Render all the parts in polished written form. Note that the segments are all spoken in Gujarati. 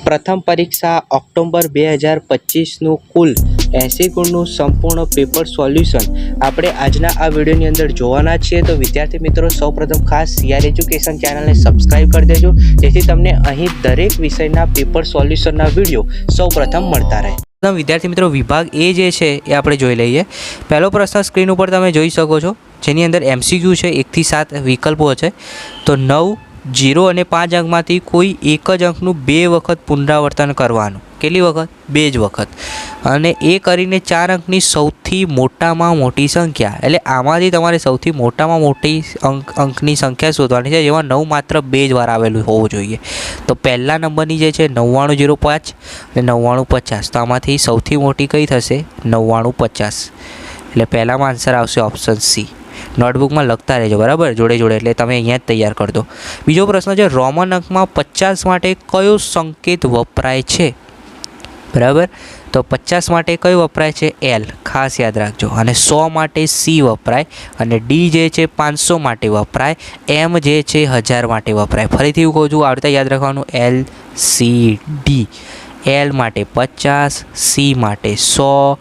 પ્રથમ પરીક્ષા ઓક્ટોબર 2025નું કુલ 80 ગુણનું સંપૂર્ણ પેપર સોલ્યુશન આપણે આજના આ વિડીયોની અંદર જોવાના છીએ। તો વિદ્યાર્થી મિત્રો સૌપ્રથમ ખાસ સીઆર એજ્યુકેશન ચેનલને સબસ્ક્રાઇબ કરી દેજો, જેથી તમને અહીં દરેક વિષયના પેપર સોલ્યુશનના વિડીયો સૌપ્રથમ મળતા રહે। વિદ્યાર્થી મિત્રો વિભાગ એ જે છે એ આપણે જોઈ લઈએ। પહેલો પ્રશ્ન સ્ક્રીન ઉપર તમે જોઈ શકો છો, જેની અંદર MCQ છે, 1 થી 7 વિકલ્પો છે। તો 9, 0 અને 5 અંકમાંથી કોઈ એક જ અંકનું 2 વખત પુનરાવર્તન કરવાનું। કેટલી વખત? 2 જ વખત। અને એ કરીને 4 અંકની સૌથી મોટામાં મોટી સંખ્યા, એટલે આમાંથી તમારે સૌથી મોટામાં મોટી અંકની સંખ્યા શોધવાની છે, જેમાં 9 માત્ર 2 જ વાર આવેલું હોવું જોઈએ। તો પહેલા નંબરની જે છે 9905 અને 9950, તો આમાંથી સૌથી મોટી કઈ થશે? 9950। એટલે પહેલામાં આન્સર આવશે ઓપ્શન સી। નોટબુકમાં લખતા રહેજો, બરાબર, જોડે જોડે, એટલે તમે અહીંયા જ તૈયાર કરી દો। બીજો પ્રશ્ન છે, રોમન અંકમાં 50 માટે કયો સંકેત વપરાય છે? બરાબર, તો 50 માટે કયો વપરાય છે? L, ખાસ યાદ રાખજો। અને 100 માટે C વપરાય, અને D જે છે 500 માટે વપરાય, M જે છે 1000 માટે વપરાય। ફરીથી હું કહું છું, આવડતા યાદ રાખવાનું, L, C, D। L માટે 50, C માટે 100,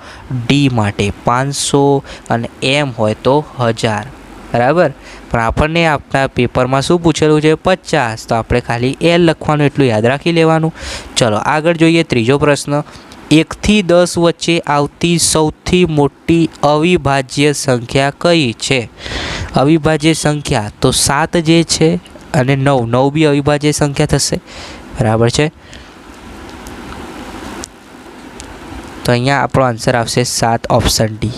D માટે 500 અને M હોય તો 1000, બરાબર। પણ આપણને આપણા પેપરમાં શું પૂછેલું છે? 50, તો આપણે ખાલી L લખવાનું, એટલું યાદ રાખી લેવાનું। ચલો આગળ જોઈએ ત્રીજો પ્રશ્ન, 1 થી 10 વચ્ચે આવતી સૌથી મોટી અવિભાજ્ય સંખ્યા કઈ છે? અવિભાજ્ય સંખ્યા તો 7 જે છે, અને 9 બી અવિભાજ્ય સંખ્યા થશે, બરાબર છે। તો અહીંયા આપણો આન્સર આવશે 7, ઓપ્શન ડી।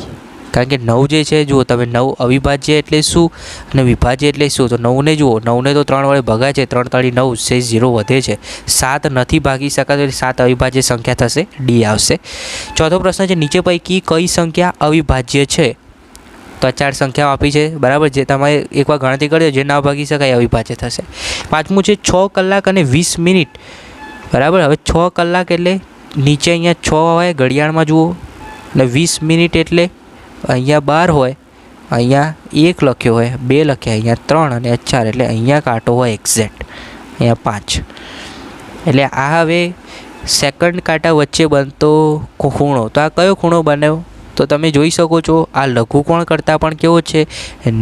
કારણ કે 9 જે છે, જુઓ તમે, 9 અવિભાજ્ય એટલે શું અને વિભાજ્ય એટલે શું? તો 9ને જુઓ, 9ને તો 3 વડે ભગાય છે, 3 તાળી 9 છે, 0 વધે છે, 7 નથી ભાગી શકાતો, એટલે 7 અવિભાજ્ય સંખ્યા થશે, ડી આવશે। ચોથો પ્રશ્ન છે, નીચે પૈકી કઈ સંખ્યા અવિભાજ્ય છે? તો 4 સંખ્યાઓ આપી છે, બરાબર, જે તમારે એકવાર ગણતરી કરી દો, જે ના ભાગી શકાય અવિભાજ્ય થશે। પાંચમું છે, 6 કલાક અને 20 મિનિટ, બરાબર। હવે 6 કલાક એટલે નીચે અહીંયા 6 હોય ઘડિયાળમાં જુઓ, અને 20 મિનિટ એટલે અહીંયા 12 હોય, અહીંયા 1 લખ્યો હોય, 2 લખ્યા, અહીંયા 3 અને 4, એટલે અહીંયા કાંટો હોય એક્ઝેક્ટ, અહીંયા 5। એટલે આ હવે સેકન્ડ કાંટા વચ્ચે બનતો ખૂણો, તો આ કયો ખૂણો બન્યો? તો તમે જોઈ શકો છો, આ લઘુકોણ કરતાં પણ કેવો છે?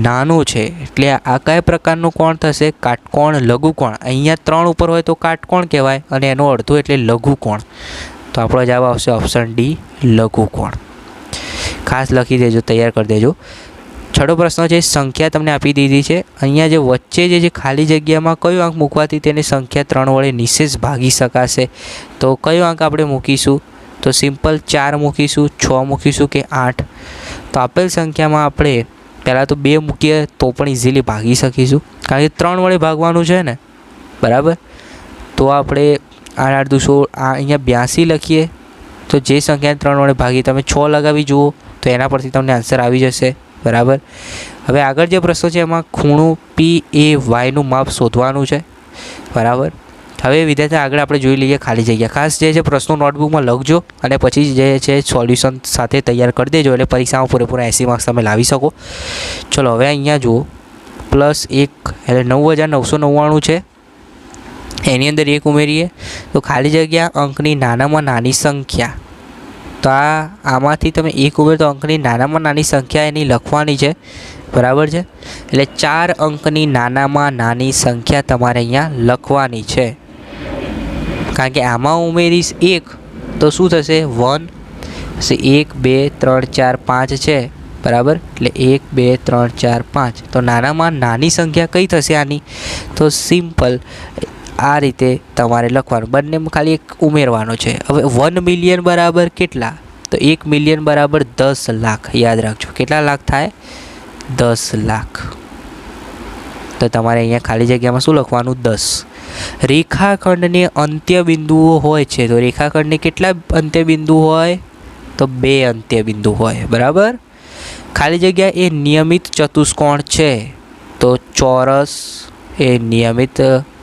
નાનું છે। એટલે આ કયા પ્રકારનું કોણ થશે? કાટકોણ, લઘુકોણ। અહીંયા 3 ઉપર હોય તો કાટકોણ કહેવાય, અને એનો અડધો એટલે લઘુકોણ। તો આપણો જવાબ આવશે ઓપ્શન ડી, લઘુકોણ। ખાસ લખી દેજો, તૈયાર કરી દેજો। છઠ્ઠો પ્રશ્ન છે, સંખ્યા તમને આપી દીધી છે, અહીંયા જે વચ્ચે જે ખાલી જગ્યામાં કયો અંક મૂકવાથી તેને સંખ્યા 3 વડે નિશેષ ભાગી શકાશે? તો કયો અંક આપણે મૂકીશું? તો સિમ્પલ 4 મૂકીશું, 6 મૂકીશું કે 8? તો આપેલ સંખ્યામાં આપણે પહેલાં તો 2 મૂકીએ તો પણ ઇઝીલી ભાગી શકીશું, કારણ કે 3 વડે ભાગવાનું છે ને, બરાબર। તો આપણે 8 8 16, અહીંયા 82 લખીએ, તો જે સંખ્યા 3 વડે ભાગી, તમે 6 લગાવી જુઓ તો એના પરથી તમને આન્સર આવી જશે, બરાબર। હવે આગળ જે પ્રશ્નો છે એમાં ખૂણો PAYનું માપ શોધવાનું છે, બરાબર। હવે વિદ્યાર્થી આગળ આપણે જોઈ લઈએ ખાલી જગ્યા। ખાસ જે છે પ્રશ્નો નોટબુકમાં લખજો, અને પછી જે છે સોલ્યુશન સાથે તૈયાર કરી દેજો, એટલે પરીક્ષામાં પૂરેપૂરા 80 માર્ક્સ તમે લાવી શકો। ચલો હવે અહીંયા જુઓ, +1 એટલે 9999 છે, એની અંદર 1 ઉમેરીએ તો ખાલી જગ્યા અંકની નાનામાં નાની સંખ્યા, તો આમાંથી તમે 1 ઉમેરો તો અંકની નાનામાં નાની સંખ્યા એની લખવાની છે, બરાબર છે। એટલે 4 અંકની નાનામાં નાની સંખ્યા તમારે અહીંયા લખવાની છે, કારણ કે આમાં ઉમેરીશ 1 તો શું થશે? 1, 1 2 3 4 5 છે, બરાબર। એટલે 1 2 3 4 5, તો નાનામાં નાની સંખ્યા કઈ થશે આની? તો સિમ્પલ આ રીતે તમારે લખવાનું, બંનેમાં ખાલી 1 ઉમેરવાનો છે। હવે 1 મિલિયન બરાબર કેટલા? તો 1 મિલિયન બરાબર 10 લાખ, યાદ રાખજો, કેટલા લાખ થાય? 10 લાખ। તો તમારે અહીંયા ખાલી જગ્યામાં શું લખવાનું? 10। રેખાખંડને અંત્યબિંદુઓ હોય છે, તો રેખાખંડને કેટલા અંત્યબિંદુ હોય? તો 2 અંત્યબિંદુ હોય, બરાબર। ખાલી જગ્યા એ નિયમિત ચતુષ્કોણ છે, તો ચોરસ એ નિયમિત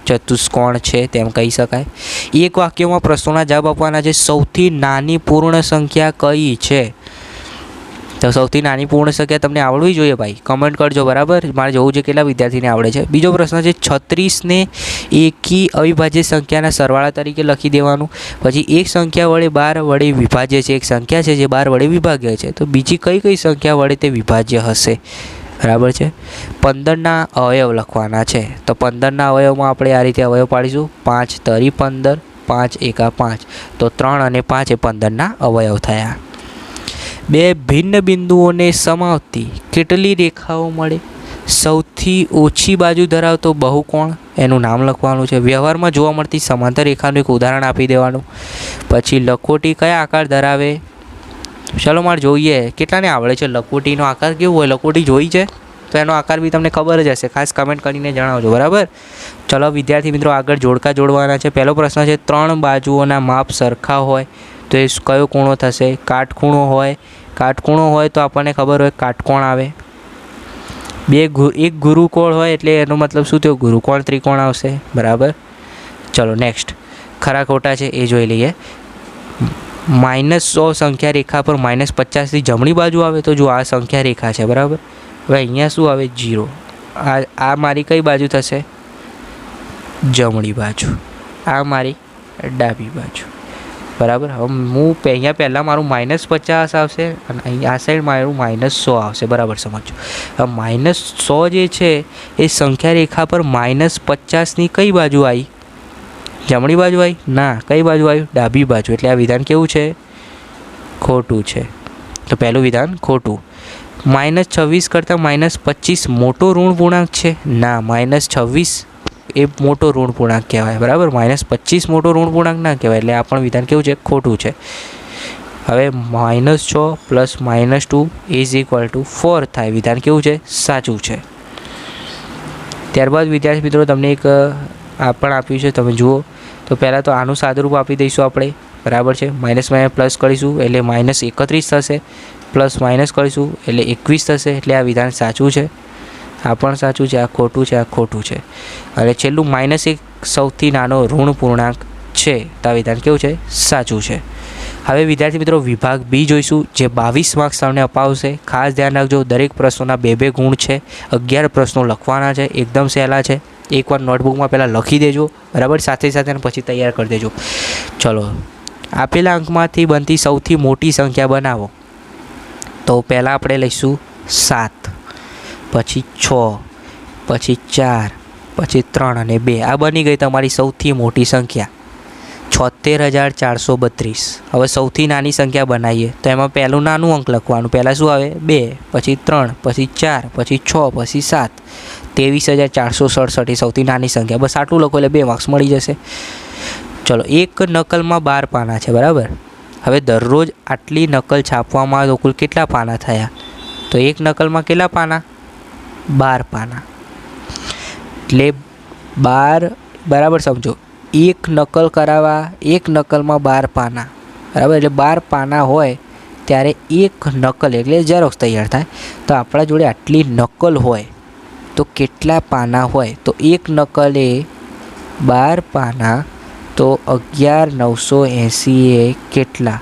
ચતુષ્કોણ છે તેમ કહી શકાય। એક વાક્યમાં પ્રશ્નોના જવાબ આપવાના છે, સૌથી નાની પૂર્ણ સંખ્યા કઈ છે? તો સૌથી નાની પૂર્ણ સંખ્યા તમને આવડવી જોઈએ ભાઈ, કમેન્ટ કરજો બરાબર. મારે જોવું છે કેટલા વિદ્યાર્થીને આવડે છે. બીજો પ્રશ્ન છે 36ને એકી અવિભાજ્ય સંખ્યાના સરવાળા તરીકે લખી દેવાનું. પછી એક સંખ્યા વડે 12 વડે વિભાજ્ય છે, એક સંખ્યા છે જે 12 વડે વિભાજ્ય છે, તો બીજી કઈ કઈ સંખ્યા વડે તે વિભાજ્ય હશે? બરાબર છે. 15ના અવયવ લખવાના છે. તો 15ના અવયવમાં આપણે આ રીતે અવયવ પાડીશું. 5 તરી 15, 5 એકા 5, તો 3 અને 5 એ 15ના અવયવ થયા. બે ભિન્ન બિંદુઓને સમાવતી કેટલી રેખાઓ મળે? સૌથી ઓછી બાજુ ધરાવતો બહુકોણ, એનું નામ લખવાનું છે. વ્યવહારમાં જોવા મળતી સમાંતર રેખાનું એક ઉદાહરણ આપી દેવાનું. પછી લખોટી કયા આકાર ધરાવે? ચલો મારે જોઈએ કેટલાને આવડે છે લખોટીનો આકાર કેવો હોય. લખોટી જોઈ છે તો એનો આકાર બી તમને ખબર જ હશે, ખાસ કમેન્ટ કરીને જણાવજો બરાબર. ચલો વિદ્યાર્થી મિત્રો આગળ જોડકા જોડવાના છે. પહેલો પ્રશ્ન છે 3 બાજુઓના માપ સરખા હોય તો એ કયો ખૂણો થશે? કાટખૂણો હોય. કાટખૂણો હોય તો આપણને ખબર હોય કાટકોણ આવે. એક ગુરુકોણ હોય એટલે એનો મતલબ શું થયો? ગુરુકોણ ત્રિકોણ આવશે બરાબર. ચલો નેક્સ્ટ ખરા ખોટા છે એ જોઈ લઈએ. -100 સંખ્યા રેખા પર -50થી જમણી બાજુ આવે તો જો આ સંખ્યા રેખા છે બરાબર. હવે અહીંયા શું આવે? 0. આ મારી કઈ બાજુ થશે? જમણી બાજુ. આ મારી ડાબી બાજુ બરાબર. હવે હું અહીંયા પહેલાં મારું -50 આવશે અને અહીં આ સાઈડ મારું -100 આવશે બરાબર. સમજો હવે -100 જે છે એ સંખ્યા રેખા પર -50ની કઈ બાજુ આવી? જમણી બાજુ આવી? ના, કઈ બાજુ આવ્યું? ડાબી બાજુ. એટલે આ વિધાન કેવું છે? ખોટું છે. તો પહેલું વિધાન ખોટું. -26 કરતાં -25 મોટો ઋણ પૂર્ણાંક છે? ના, -26 એ મોટો ઋણ પૂર્ણાંક કહેવાય બરાબર. -25 મોટો ઋણ પૂર્ણાંક ના કહેવાય. એટલે આ પણ વિધાન કેવું છે? ખોટું છે. હવે -6 + -2 = 4 થાય. વિધાન કેવું છે? સાચું છે. ત્યારબાદ વિદ્યાર્થી મિત્રો તમને એક આ પણ આપ્યું છે, તમે જુઓ. તો પહેલાં તો આનું સાદુરૂપ આપી દઈશું આપણે બરાબર છે. માઇનસ પ્લસ કરીશું એટલે -31 થશે, પ્લસ માઇનસ કરીશું એટલે 21 થશે. એટલે આ વિધાન સાચું છે. આ પણ સાચું છે. આ ખોટું છે. આ ખોટું છે. અને છેલ્લું -1 સૌથી નાનો ઋણ પૂર્ણાંક છે. તો આ વિધાન કેવું છે? સાચું છે. હવે વિદ્યાર્થી મિત્રો વિભાગ બી જોઈશું, જે 22 માર્ક્સ તમને અપાવશે. ખાસ ધ્યાન રાખજો, દરેક પ્રશ્નોના 2 ગુણ છે. 11 પ્રશ્નો લખવાના છે. એકદમ સહેલા છે. એકવાર નોટબુકમાં પહેલાં લખી દેજો બરાબર, સાથે સાથે પછી તૈયાર કરી દેજો. ચલો આપેલા અંકમાંથી બનતી સૌથી મોટી સંખ્યા બનાવો. તો પહેલાં આપણે લઈશું 7, પછી 6, પછી 4, પછી 3 અને 2. આ બની ગઈ તમારી સૌથી મોટી સંખ્યા 76,432. હવે સૌથી નાની સંખ્યા બનાવીએ તો એમાં પહેલું નાનું અંક લખવાનું. પહેલાં શું આવે? 2, પછી 3, પછી 4, પછી 6, પછી 7. 23,467 એ સૌથી નાની સંખ્યા. બસ આટલું લખો એટલે 2 માર્ક્સ મળી જશે. ચલો એક નકલમાં 12 પાના છે બરાબર. હવે દરરોજ આટલી નકલ છાપવામાં આવે તો કુલ કેટલા પાના થયા? તો એક નકલમાં કેટલા પાના? 12 પાના. એટલે 12 બરાબર સમજો. એક નકલ કરાવવા, એક નકલમાં 12 પાના બરાબર. એટલે 12 પાના હોય ત્યારે એક નકલ એટલે ઝેરોક્સ તૈયાર થાય. તો આપણા જોડે આટલી નકલ હોય તો કેટલા પાના હોય? તો એક નકલ એ 12 પાના, તો 11,980 એ કેટલા?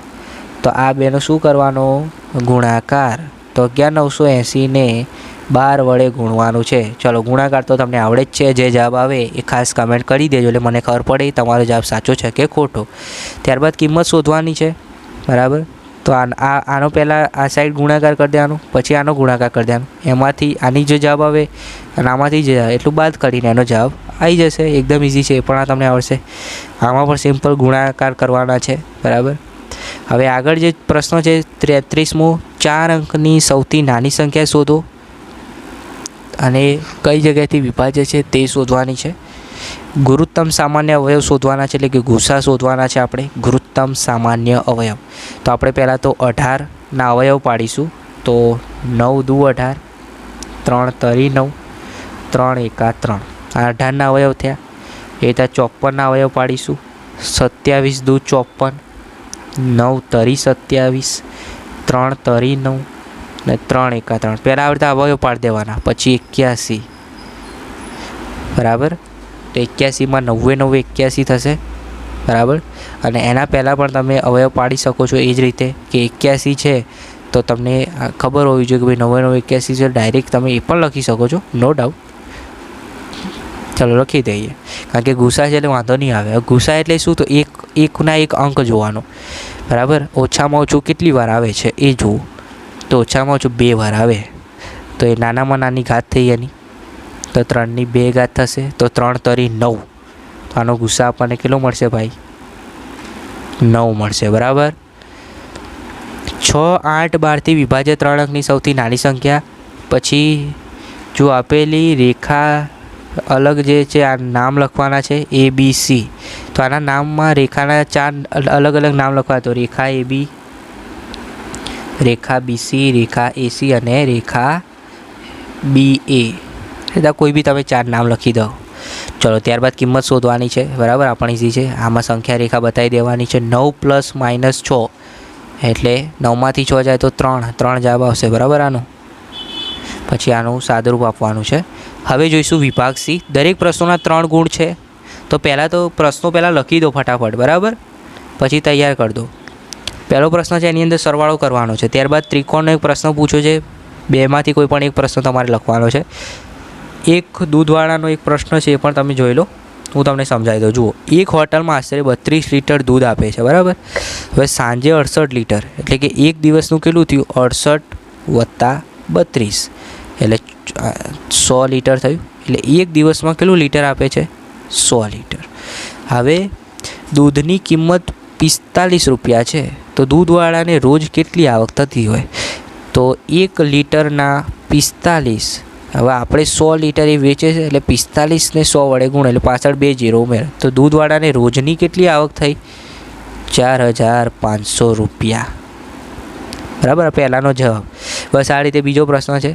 તો આ બેનો શું કરવાનો? ગુણાકાર. તો 11,980ને 12 વડે ગુણવાનું છે. ચલો ગુણાકાર તો તમને આવડે જ છે. જે જવાબ આવે એ ખાસ કમેન્ટ કરી દેજો એટલે મને ખબર પડે તમારો જવાબ સાચો છે કે ખોટો. ત્યારબાદ કિંમત શોધવાની છે બરાબર. તો આનો પહેલાં આ સાઈડ ગુણાકાર કરી દેવાનો, પછી આનો ગુણાકાર કરી દેવાનો. એમાંથી આની જે જવાબ આવે અને આમાંથી જે એટલું બાદ કરીને એનો જવાબ આવી જશે. એકદમ ઇઝી છે, એ પણ આ તમને આવડશે. આમાં પણ સિમ્પલ ગુણાકાર કરવાના છે બરાબર. હવે આગળ જે પ્રશ્ન છે 33મો, 4 અંકની સૌથી નાની સંખ્યા શોધો અને કઈ જગ્યાએથી વિભાજ્ય છે તે શોધવાની છે. ગુરુત્તમ સામાન્ય અવયવ શોધવાના છે, એટલે કે ગુસા શોધવાના છે આપણે. ગુરુત્તમ સામાન્ય અવયવ તો આપણે પહેલાં તો 18ના અવયવ પાડીશું. તો 9 દુ 18, 3 તરી 9, 3 એકા 3. આ 18ના અવયવ થયા. એ ત્યાં 54ના અવયવ પાડીશું. 27 દુ 54, 9 તરી 27, 3 તરી 9 ને 3 એકા 3. પહેલાં આવડે અવયવ પાડી દેવાના. પછી 81 બરાબર. તો 81માં 9 81 થશે બરાબર. અને એના પહેલાં પણ તમે અવયવ પાડી શકો છો એ જ રીતે કે 81 છે તો તમને ખબર હોવી જોઈએ કે ભાઈ 9981 છે. ડાયરેક્ટ તમે એ પણ લખી શકો છો, નો ડાઉટ. ચાલો લખી દઈએ, કારણ કે ગુસા છે એટલે વાંધો નહીં આવે. ગુસા એટલે શું? તો એકના એક અંક જોવાનો, બરાબર. ઓછામાં ઓછું કેટલી વાર આવે છે એ જુઓ. તો ઓછામાં ઓછું 2 વાર આવે, તો એ નાનામાં નાની ઘાત થઈ એની, તો 3ની 2 ઘાત થશે, તો 3 તરી 9. તો આનો ગુસા આપણને કેટલો મળશે ભાઈ? 9 મળશે, બરાબર. 6, 8, 12થી વિભાજ્ય 3 અંકની સૌથી નાની સંખ્યા. પછી જો આપેલી રેખા અલગ જે છે, આ નામ લખવાના છે ABC. તો આના નામમાં રેખાના 4 અલગ અલગ નામ લખવા. તો રેખા AB, રેખા BC, રેખા AC અને રેખા BA. એટલે કોઈ બી તમે 4 નામ લખી દો. ચલો ત્યારબાદ કિંમત શોધવાની છે, બરાબર. આપણે ઇઝી છે. આમાં સંખ્યા રેખા બતાવી દેવાની છે. 9 + -6 એટલે 9માંથી 6 જાય તો 3 જવાબ આવશે, બરાબર. આનું પછી આનું સાદુરૂપ આપવાનું છે. હવે જોઈશું વિભાગ C. દરેક પ્રશ્નોના 3 ગુણ છે. તો પહેલાં તો પ્રશ્નો લખી દો ફટાફટ, બરાબર. પછી તૈયાર કરી દો. પહેલો પ્રશ્ન છે એની અંદર સરવાળો કરવાનો છે. ત્યારબાદ ત્રિકોણનો એક પ્રશ્ન પૂછ્યો છે. 2માંથી કોઈ પણ એક પ્રશ્ન તમારે લખવાનો છે. એક દૂધવાળાનો એક પ્રશ્ન છે, એ પણ તમે જોઈ લો, હું તમને સમજાવી દઉં. જુઓ, એક હોટલમાં આશરે 32 લીટર દૂધ આપે છે, બરાબર. હવે સાંજે 68 લીટર, એટલે કે એક દિવસનું કેટલું થયું? 68 + 32 એટલે 100 લીટર થયું. એટલે એક દિવસમાં કેટલું લીટર આપે છે? 100 લીટર. હવે દૂધની કિંમત 45 રૂપિયા છે. તો દૂધવાળાને રોજ કેટલી આવક થતી હોય? તો 1 લીટરના 45. હવે આપણે 100 લીટર એ વેચે છે, એટલે 45 ને 100 વડે ગુણ, એટલે પાછળ 2 0 ઉમેર. તો દૂધવાળાને રોજની કેટલી આવક થઈ? 4500 રૂપિયા, બરાબર. પહેલાંનો જવાબ. બસ આ રીતે બીજો પ્રશ્ન છે.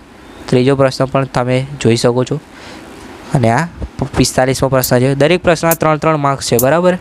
ત્રીજો પ્રશ્ન પણ તમે જોઈ શકો છો. અને આ 45મો પ્રશ્ન છે. દરેક પ્રશ્નના 3 માર્ક્સ છે, બરાબર.